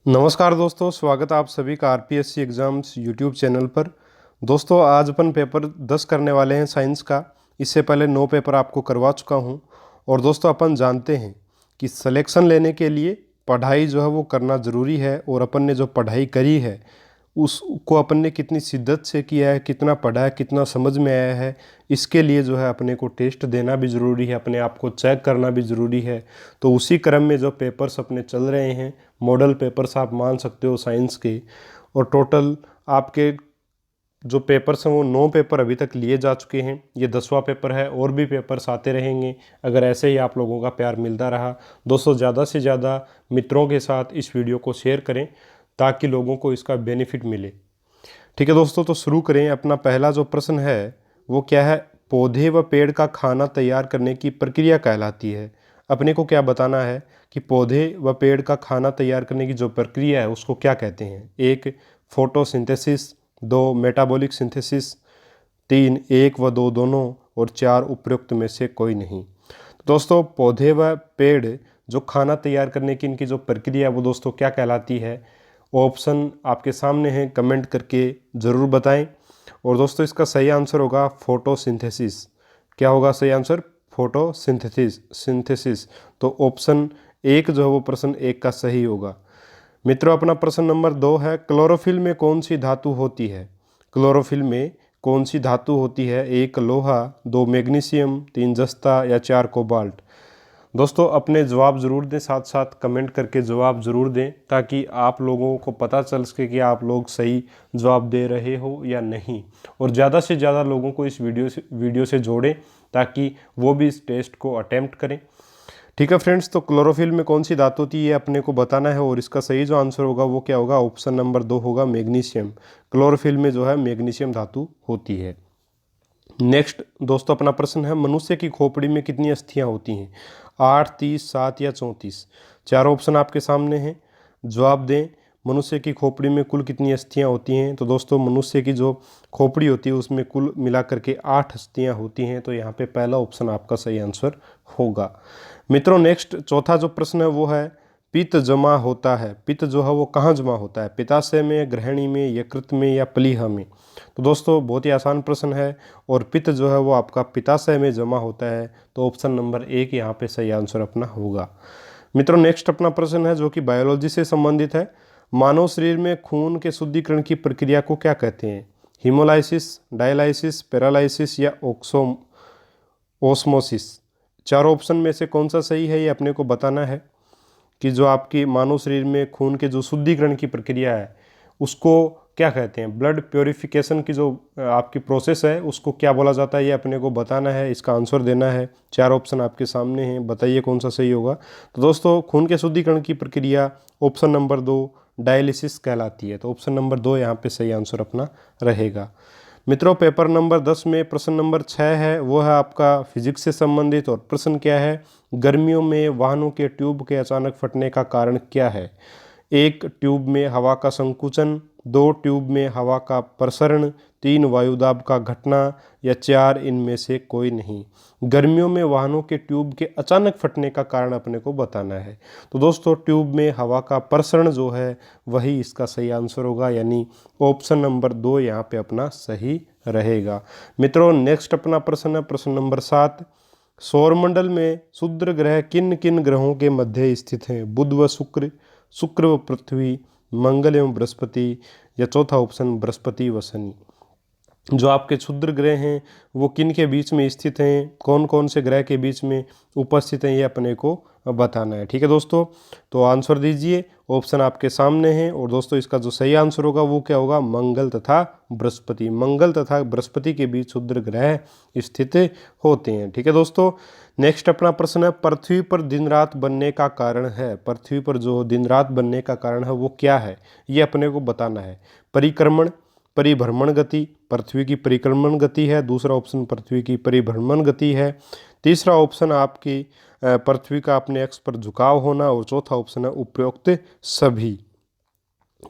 नमस्कार दोस्तों, स्वागत है आप सभी का आरपीएससी एग्ज़ाम्स यूट्यूब चैनल पर। दोस्तों आज अपन पेपर 10 करने वाले हैं साइंस का। इससे पहले 9 पेपर आपको करवा चुका हूं। और दोस्तों अपन जानते हैं कि सिलेक्शन लेने के लिए पढ़ाई जो है वो करना ज़रूरी है। और अपन ने जो पढ़ाई करी है उसको अपन ने कितनी शिद्दत से किया है, कितना पढ़ा है, कितना समझ में आया है, इसके लिए जो है अपने को टेस्ट देना भी ज़रूरी है, अपने आप को चेक करना भी ज़रूरी है। तो उसी क्रम में जो पेपर्स अपने चल रहे हैं, मॉडल पेपर्स आप मान सकते हो साइंस के। और टोटल आपके जो पेपर्स हैं वो 9 पेपर अभी तक लिए जा चुके हैं। ये 10वां पेपर है और भी पेपर्स आते रहेंगे अगर ऐसे ही आप लोगों का प्यार मिलता रहा। दोस्तों ज़्यादा से ज़्यादा मित्रों के साथ इस वीडियो को शेयर करें ताकि लोगों को इसका बेनिफिट मिले। ठीक है दोस्तों, तो शुरू करें। अपना पहला जो प्रश्न है वो क्या है, पौधे व पेड़ का खाना तैयार करने की प्रक्रिया कहलाती है। अपने को क्या बताना है कि पौधे व पेड़ का खाना तैयार करने की जो प्रक्रिया है उसको क्या कहते हैं। 1 फोटोसिंथेसिस, 2 मेटाबॉलिक सिंथेसिस, 3 1 व 2 दोनों, और 4 उपरोक्त में से कोई नहीं। तो दोस्तों पौधे व पेड़ जो खाना तैयार करने की इनकी जो प्रक्रिया है वो दोस्तों क्या कहलाती है। ऑप्शन आपके सामने हैं, कमेंट करके ज़रूर बताएं। और दोस्तों इसका सही आंसर होगा फोटोसिंथेसिस। क्या होगा सही आंसर? फोटोसिंथेसिस। तो ऑप्शन 1 जो है वो प्रश्न 1 का सही होगा। मित्रों अपना प्रश्न नंबर 2 है, क्लोरोफिल में कौन सी धातु होती है। क्लोरोफिल में कौन सी धातु होती है। 1 लोहा, 2 मैग्नीशियम, 3 जस्ता या 4 कोबाल्ट। दोस्तों अपने जवाब ज़रूर दें, साथ साथ कमेंट करके जवाब ज़रूर दें ताकि आप लोगों को पता चल सके कि आप लोग सही जवाब दे रहे हो या नहीं। और ज़्यादा से ज़्यादा लोगों को इस वीडियो से जोड़ें ताकि वो भी इस टेस्ट को अटेम्प्ट करें। ठीक है फ्रेंड्स, तो क्लोरोफिल में कौन सी धातु होती है अपने को बताना है। और इसका सही जो आंसर होगा वो क्या होगा, ऑप्शन नंबर 2 होगा, मैग्नीशियम। क्लोरोफिल में जो है मैग्नीशियम धातु होती है। नेक्स्ट दोस्तों अपना प्रश्न है, मनुष्य की खोपड़ी में कितनी अस्थियां होती हैं। 8, 30, 7 या 34। चारों ऑप्शन आपके सामने हैं, जवाब दें। मनुष्य की खोपड़ी में कुल कितनी अस्थियां होती हैं। तो दोस्तों मनुष्य की जो खोपड़ी होती है उसमें कुल मिलाकर के 8 अस्थियां होती हैं। तो यहाँ पे पहला ऑप्शन आपका सही आंसर होगा। मित्रों नेक्स्ट चौथा जो प्रश्न है वो है, पित्त जमा होता है। पित्त जो है वो कहाँ जमा होता है, पित्ताशय में, ग्रहणी में, यकृत में या प्लीहा में। तो दोस्तों बहुत ही आसान प्रश्न है और पित्त जो है वो आपका पित्ताशय में जमा होता है। तो ऑप्शन नंबर 1 यहाँ पे सही आंसर अपना होगा। मित्रों नेक्स्ट अपना प्रश्न है जो कि बायोलॉजी से संबंधित है, मानव शरीर में खून के शुद्धिकरण की प्रक्रिया को क्या कहते हैं। हीमोलाइसिस, डायलाइसिस, पैरालाइसिस या ओस्मोसिस। चारों ऑप्शन में से कौन सा सही है ये अपने को बताना है कि जो आपकी मानव शरीर में खून के जो शुद्धिकरण की प्रक्रिया है उसको क्या कहते हैं। ब्लड प्योरिफिकेशन की जो आपकी प्रोसेस है उसको क्या बोला जाता है ये अपने को बताना है, इसका आंसर देना है। 4 ऑप्शन आपके सामने हैं, बताइए कौन सा सही होगा। तो दोस्तों खून के शुद्धिकरण की प्रक्रिया ऑप्शन नंबर 2 डायलिसिस कहलाती है। तो ऑप्शन नंबर 2 यहाँ पे सही आंसर अपना रहेगा। मित्रों पेपर नंबर 10 में प्रश्न नंबर 6 है, वो है आपका फिजिक्स से संबंधित। और प्रश्न क्या है, गर्मियों में वाहनों के ट्यूब के अचानक फटने का कारण क्या है। 1 ट्यूब में हवा का संकुचन, 2 ट्यूब में हवा का प्रसरण, 3 वायुदाब का घटना या 4 इनमें से कोई नहीं। गर्मियों में वाहनों के ट्यूब के अचानक फटने का कारण अपने को बताना है। तो दोस्तों ट्यूब में हवा का प्रसरण जो है वही इसका सही आंसर होगा, यानी ऑप्शन नंबर 2 यहाँ पे अपना सही रहेगा। मित्रों नेक्स्ट अपना प्रश्न है प्रश्न नंबर 7, सौरमंडल में क्षुद्र ग्रह किन किन ग्रहों के मध्य स्थित हैं। बुध व शुक्र, शुक्र व पृथ्वी, मंगल एवं बृहस्पति या चौथा ऑप्शन बृहस्पति व शनि। जो आपके क्षुद्र ग्रह हैं वो किन के बीच में स्थित हैं, कौन कौन से ग्रह के बीच में उपस्थित हैं ये अपने को बताना है। ठीक है दोस्तों, तो आंसर दीजिए, ऑप्शन आपके सामने हैं। और दोस्तों इसका जो सही आंसर होगा वो क्या होगा, मंगल तथा बृहस्पति। मंगल तथा बृहस्पति के बीच क्षुद्र ग्रह स्थित होते हैं। ठीक है दोस्तों, नेक्स्ट अपना प्रश्न है, पृथ्वी पर दिन रात बनने का कारण है। पृथ्वी पर जो दिन रात बनने का कारण है वो क्या है ये अपने को बताना है। परिक्रमण, परिभ्रमण गति, पृथ्वी की परिक्रमण गति है। दूसरा ऑप्शन पृथ्वी की परिभ्रमण गति है। तीसरा ऑप्शन आपकी पृथ्वी का अपने अक्ष पर झुकाव होना। और चौथा ऑप्शन है उपरोक्त सभी।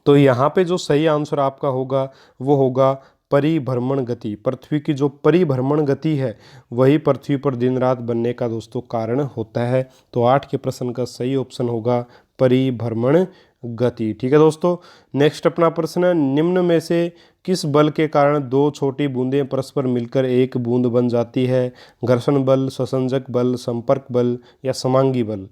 तो यहाँ पे जो सही आंसर आपका होगा वो होगा परिभ्रमण गति। पृथ्वी की जो परिभ्रमण गति है वही पृथ्वी पर दिन रात बनने का दोस्तों कारण होता है। तो 8 के प्रश्न का सही ऑप्शन होगा परिभ्रमण गति। ठीक है दोस्तों, नेक्स्ट अपना प्रश्न है, निम्न में से किस बल के कारण दो छोटी बूंदें परस्पर मिलकर एक बूंद बन जाती है? घर्षण बल, संसंजक बल, संपर्क बल या समांगी बल?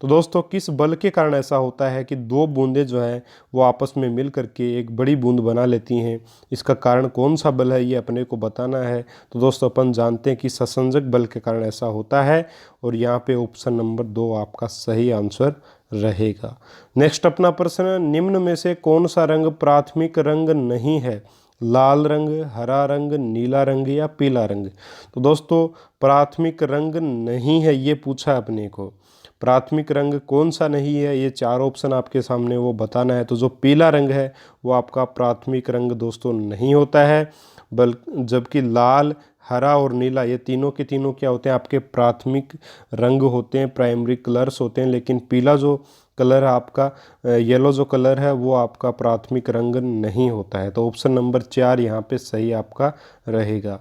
तो दोस्तों किस बल के कारण ऐसा होता है कि दो बूंदें जो है वो आपस में मिल करके एक बड़ी बूंद बना लेती हैं? इसका कारण कौन सा बल है ये अपने को बताना है। तो दोस्तों अपन जानते हैं कि संसंजक बल के कारण ऐसा होता है, और यहाँ पे ऑप्शन नंबर 2 आपका सही आंसर रहेगा। नेक्स्ट अपना प्रश्न है, निम्न में से कौन सा रंग प्राथमिक रंग नहीं है? लाल रंग, हरा रंग, नीला रंग या पीला रंग? तो दोस्तों प्राथमिक रंग नहीं है ये पूछा अपने को। प्राथमिक रंग कौन सा नहीं है, ये 4 ऑप्शन आपके सामने वो बताना है। तो जो पीला रंग है वो आपका प्राथमिक रंग दोस्तों नहीं होता है, जबकि लाल, हरा और नीला ये तीनों के तीनों क्या होते हैं, आपके प्राथमिक रंग होते हैं, प्राइमरी कलर्स होते हैं। लेकिन पीला जो कलर है आपका, येलो जो कलर है वो आपका प्राथमिक रंग नहीं होता है। तो ऑप्शन नंबर 4 यहाँ पे सही आपका रहेगा।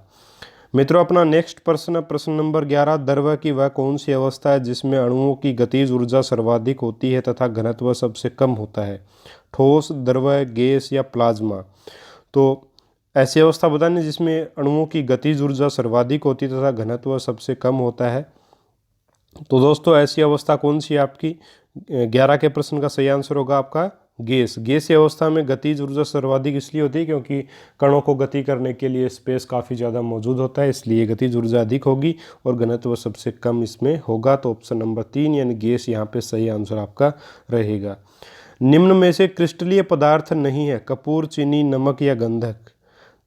मित्रों अपना नेक्स्ट प्रश्न, प्रश्न नंबर 11, द्रव्य की वह कौन सी अवस्था है जिसमें अणुओं की गतिज ऊर्जा सर्वाधिक होती है तथा घनत्व सबसे कम होता है? ठोस, द्रव्य, गैस या प्लाज्मा? तो ऐसी अवस्था बतानी जिसमें अणुओं की गतिज ऊर्जा सर्वाधिक होती है तथा घनत्व सबसे कम होता है। तो दोस्तों ऐसी अवस्था कौन सी है आपकी? 11 के प्रश्न का सही आंसर होगा आपका गैस। गैसीय अवस्था में गतिज ऊर्जा सर्वाधिक इसलिए होती है क्योंकि कणों को गति करने के लिए स्पेस काफ़ी ज़्यादा मौजूद होता है, इसलिए गतिज ऊर्जा अधिक होगी और घनत्व सबसे कम इसमें होगा। तो ऑप्शन नंबर 3 यानी गैस यहाँ पे सही आंसर आपका रहेगा। निम्न में से क्रिस्टलीय पदार्थ नहीं है? कपूर, चीनी, नमक या गंधक?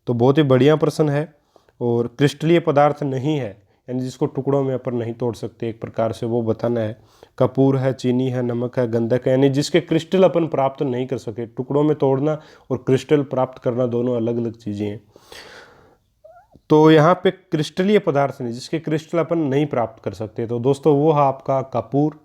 तो बहुत ही बढ़िया प्रश्न है। और क्रिस्टलीय पदार्थ नहीं है यानी जिसको टुकड़ों में अपन नहीं तोड़ सकते एक प्रकार से, वो बताना है। कपूर है, चीनी है, नमक है, गंधक है, यानी जिसके क्रिस्टल अपन प्राप्त नहीं कर सके। टुकड़ों में तोड़ना और क्रिस्टल प्राप्त करना दोनों अलग अलग चीज़ें हैं। तो यहाँ पे क्रिस्टलीय पदार्थ नहीं, जिसके क्रिस्टल अपन नहीं प्राप्त कर सकते, तो दोस्तों वो है आपका कपूर,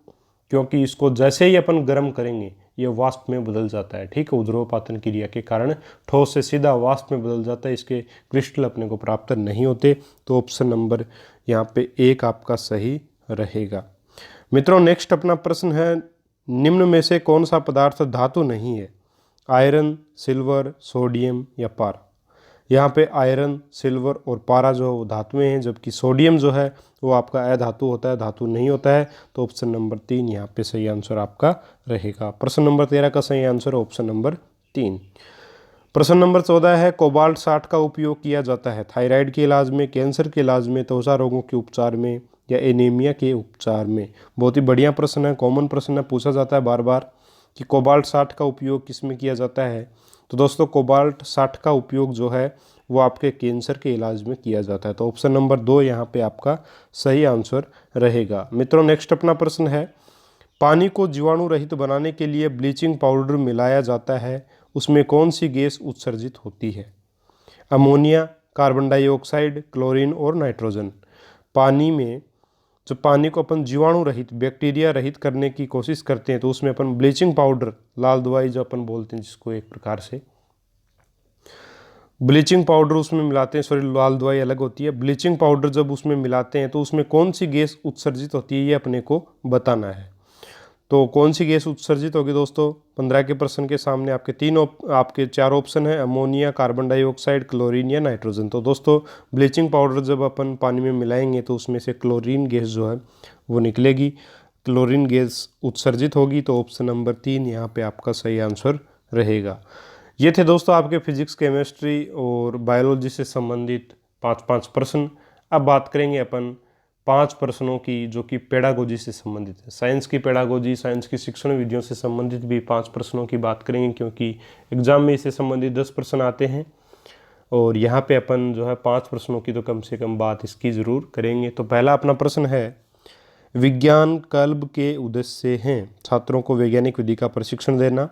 क्योंकि इसको जैसे ही अपन गर्म करेंगे ये वाष्प में बदल जाता है। ठीक है, ध्रुवपातन क्रिया के कारण ठोस से सीधा वाष्प में बदल जाता है, इसके क्रिस्टल अपने को प्राप्त नहीं होते। तो ऑप्शन नंबर यहाँ पे 1 आपका सही रहेगा। मित्रों नेक्स्ट अपना प्रश्न है, निम्न में से कौन सा पदार्थ धातु नहीं है? आयरन, सिल्वर, सोडियम या पारा? यहाँ पे आयरन, सिल्वर और पारा जो है वो धातुएं हैं, जबकि सोडियम जो है वो आपका अधातु होता है, धातु नहीं होता है। तो ऑप्शन नंबर 3 यहाँ पे सही आंसर आपका रहेगा। प्रश्न नंबर 13 का सही आंसर ऑप्शन नंबर 3। प्रश्न नंबर 14 है, कोबाल्ट 60 का उपयोग किया जाता है थायराइड के इलाज में, कैंसर के इलाज में, त्वचा रोगों के उपचार में या एनीमिया के उपचार में? बहुत ही बढ़िया प्रश्न है, कॉमन प्रश्न है, पूछा जाता है बार बार कि कोबाल्ट 60 का उपयोग किस में किया जाता है। तो दोस्तों कोबाल्ट 60 का उपयोग जो है वो आपके कैंसर के इलाज में किया जाता है। तो ऑप्शन नंबर 2 यहाँ पे आपका सही आंसर रहेगा। मित्रों नेक्स्ट अपना प्रश्न है, पानी को जीवाणु रहित बनाने के लिए ब्लीचिंग पाउडर मिलाया जाता है, उसमें कौन सी गैस उत्सर्जित होती है? अमोनिया, कार्बन डाइऑक्साइड, क्लोरीन और नाइट्रोजन? पानी में जब पानी को अपन जीवाणु रहित, बैक्टीरिया रहित करने की कोशिश करते हैं तो उसमें अपन ब्लीचिंग पाउडर, लाल दवाई जो अपन बोलते हैं जिसको, एक प्रकार से ब्लीचिंग पाउडर उसमें मिलाते हैं, सॉरी लाल दवाई अलग होती है। ब्लीचिंग पाउडर जब उसमें मिलाते हैं तो उसमें कौन सी गैस उत्सर्जित होती है ये अपने को बताना है। तो कौन सी गैस उत्सर्जित होगी दोस्तों? 15 के प्रश्न के सामने आपके 4 ऑप्शन है, अमोनिया, कार्बन डाइऑक्साइड, क्लोरीन या नाइट्रोजन। तो दोस्तों ब्लीचिंग पाउडर जब अपन पानी में मिलाएंगे तो उसमें से क्लोरीन गैस जो है वो निकलेगी, क्लोरीन गैस उत्सर्जित होगी। तो ऑप्शन नंबर 3 यहाँ पे आपका सही आंसर रहेगा। ये थे दोस्तों आपके फिजिक्स, केमिस्ट्री और बायोलॉजी से संबंधित 5-5 प्रश्न। अब बात करेंगे अपन 5 प्रश्नों की जो कि पेडागोजी से संबंधित है। साइंस की पेडागोजी, साइंस की शिक्षण विधियों से संबंधित भी 5 प्रश्नों की बात करेंगे, क्योंकि एग्जाम में इससे संबंधित 10 प्रश्न आते हैं और यहाँ पे अपन जो है 5 प्रश्नों की तो कम से कम बात इसकी ज़रूर करेंगे। तो पहला अपना प्रश्न है, विज्ञान क्लब के उद्देश्य हैं छात्रों को वैज्ञानिक विधि का प्रशिक्षण देना,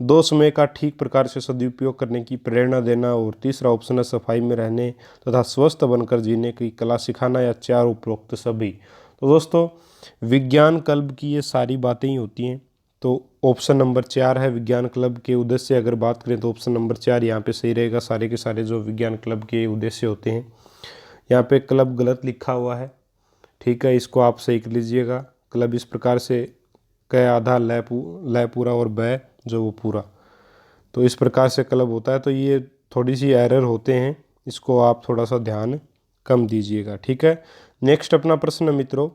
2 समय का ठीक प्रकार से सदुपयोग करने की प्रेरणा देना, और तीसरा ऑप्शन है सफाई में रहने तथा स्वस्थ बनकर जीने की कला सिखाना, या 4 उपरोक्त सभी। तो दोस्तों विज्ञान क्लब की ये सारी बातें ही होती हैं। तो ऑप्शन नंबर 4 है विज्ञान क्लब के उद्देश्य। अगर बात करें तो ऑप्शन नंबर 4 यहाँ पे सही रहेगा। सारे के सारे जो विज्ञान क्लब के उद्देश्य होते हैं, यहाँ पे क्लब गलत लिखा हुआ है, ठीक है, इसको आप सही कर लीजिएगा। क्लब इस प्रकार से क आधा लय पूरा और बै जो वो पूरा, तो इस प्रकार से क्लब होता है। तो ये थोड़ी सी एरर होते हैं, इसको आप थोड़ा सा ध्यान कम दीजिएगा, ठीक है। नेक्स्ट अपना प्रश्न मित्रों,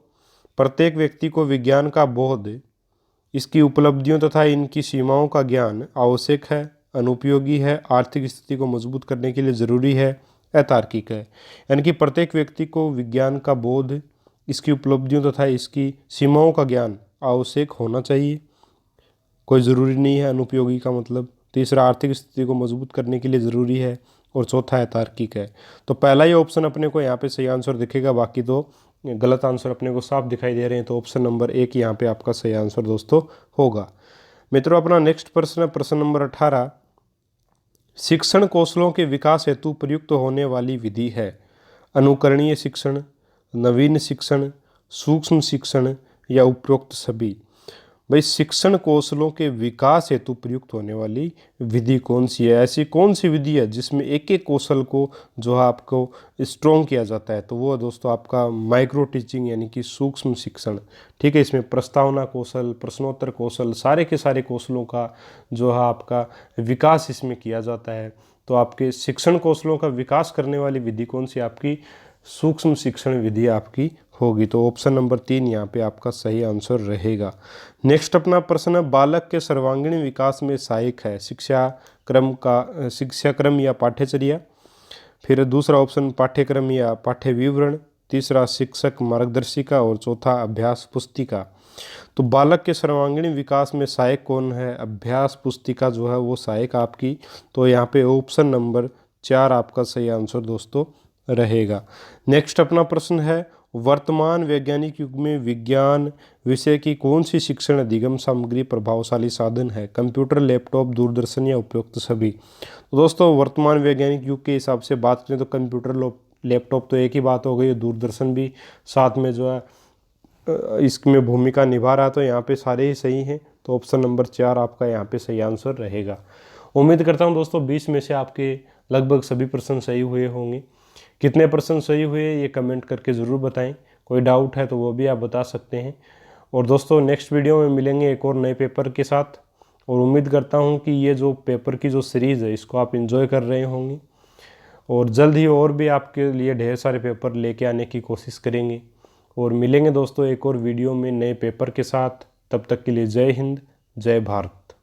प्रत्येक व्यक्ति को विज्ञान का बोध, इसकी उपलब्धियों तथा इनकी सीमाओं का ज्ञान आवश्यक है, अनुपयोगी है, आर्थिक स्थिति को मजबूत करने के लिए ज़रूरी है, अतार्किक है। यानी कि प्रत्येक व्यक्ति को विज्ञान का बोध, इसकी उपलब्धियों तथा इसकी सीमाओं का ज्ञान आवश्यक होना चाहिए, कोई ज़रूरी नहीं है। अनुपयोगी का मतलब, तीसरा आर्थिक स्थिति को मजबूत करने के लिए ज़रूरी है, और चौथा है तार्किक है। तो पहला ही ऑप्शन अपने को यहाँ पे सही आंसर दिखेगा, बाकी तो गलत आंसर अपने को साफ दिखाई दे रहे हैं। तो ऑप्शन नंबर 1 यहाँ पे आपका सही आंसर दोस्तों होगा। मित्रों अपना नेक्स्ट प्रश्न है प्रश्न नंबर 18, शिक्षण कौशलों के विकास हेतु प्रयुक्त होने वाली विधि है। अनुकरणीय शिक्षण, नवीन शिक्षण, सूक्ष्म शिक्षण या उपरोक्त सभी। भाई शिक्षण कौशलों के विकास हेतु प्रयुक्त होने वाली विधि कौन सी है? ऐसी कौन सी विधि है जिसमें एक एक कौशल को जो है आपको स्ट्रॉन्ग किया जाता है? तो वो है दोस्तों आपका माइक्रो टीचिंग यानी कि सूक्ष्म शिक्षण, ठीक है। इसमें प्रस्तावना कौशल, प्रश्नोत्तर कौशल, सारे के सारे कौशलों का जो है आपका विकास इसमें किया जाता है। तो आपके शिक्षण कौशलों का विकास करने वाली विधि कौन सी? आपकी सूक्ष्म शिक्षण विधि आपकी होगी। तो ऑप्शन नंबर 3 यहाँ पे आपका सही आंसर रहेगा। नेक्स्ट अपना प्रश्न है, बालक के सर्वांगीण विकास में सहायक है शिक्षा क्रम या पाठ्यचर्या। फिर दूसरा ऑप्शन पाठ्यक्रम या पाठ्य विवरण, तीसरा शिक्षक मार्गदर्शिका और चौथा अभ्यास पुस्तिका। तो बालक के सर्वांगीण विकास में सहायक कौन है? अभ्यास पुस्तिका जो है वो सहायक आपकी। तो यहाँ पे ऑप्शन नंबर 4 आपका सही आंसर दोस्तों रहेगा। नेक्स्ट अपना प्रश्न है, वर्तमान वैज्ञानिक युग में विज्ञान विषय की कौन सी शिक्षण अधिगम सामग्री प्रभावशाली साधन है? कंप्यूटर, लैपटॉप, दूरदर्शन या उपयुक्त सभी। तो दोस्तों वर्तमान वैज्ञानिक युग के हिसाब से बात करें तो कंप्यूटर, लैपटॉप तो एक ही बात हो गई, दूरदर्शन भी साथ में जो है इसमें भूमिका निभा रहा। तो यहाँ पे सारे ही सही हैं। तो ऑप्शन नंबर 4 आपका यहाँ पे सही आंसर रहेगा। उम्मीद करता हूँ दोस्तों 20 में से आपके लगभग सभी प्रश्न सही हुए होंगे। कितने प्रश्न सही हुए ये कमेंट करके ज़रूर बताएं। कोई डाउट है तो वो भी आप बता सकते हैं। और दोस्तों नेक्स्ट वीडियो में मिलेंगे एक और नए पेपर के साथ। और उम्मीद करता हूँ कि ये जो पेपर की जो सीरीज़ है इसको आप एंजॉय कर रहे होंगे, और जल्द ही और भी आपके लिए ढेर सारे पेपर लेके आने की कोशिश करेंगे। और मिलेंगे दोस्तों एक और वीडियो में नए पेपर के साथ। तब तक के लिए जय हिंद, जय भारत।